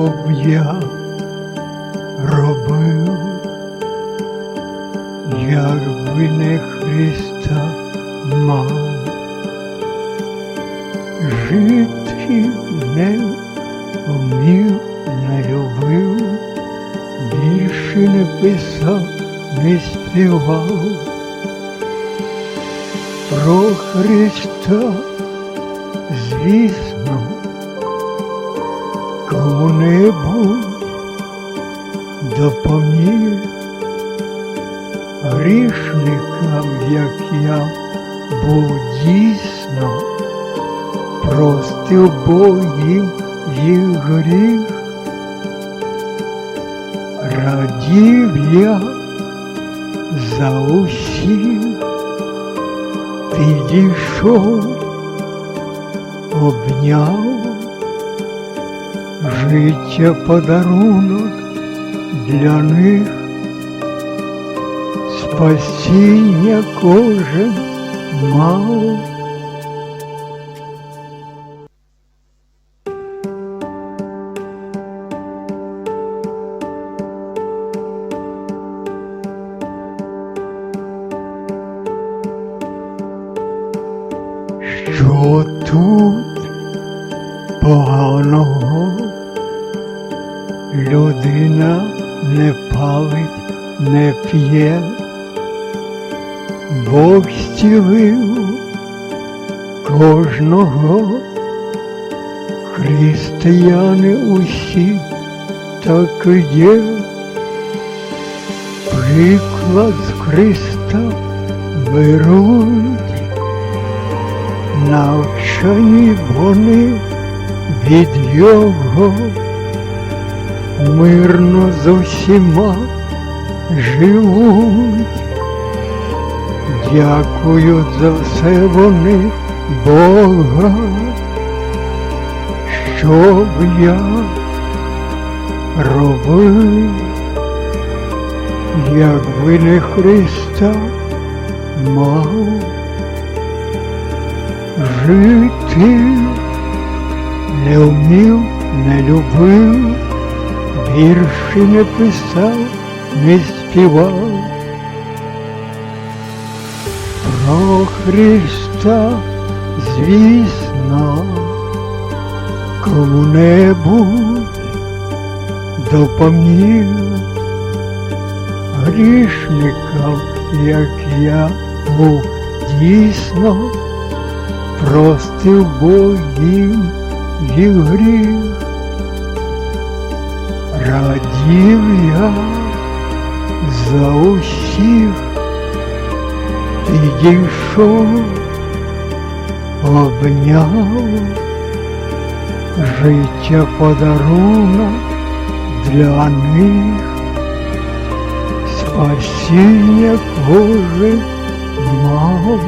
б я робив, якби не Христа мав? Жити не вмів, не любив, більше не писав, не співав. Про Христа, звісно, кому-небудь допоміг, грішникам, як я, був дійсно, простив Бог їм їх гріх. Радів я за усіх, підійшов, обняв, життя подарунок для них, спасіння кожен мав. Що тут поганого? Людина не палить, не п'є, Бог зцілив кожного. Християни усі так і є. Приклад з Христа беруть, навчані вони від Його, мирно з усіма живуть. Дякують за все вони Бога, щоб я робив, якби не Христа мав. Жити не вмів, не любив, вірші не писав, не співав. Про Христа, звісно, кому-небудь допоміг, грішникам, як я, був дійсно, простив Бог їм їх гріх. Радів я за усіх, підійшов, обняв, життя подарунок для них, спасіння кожен мав.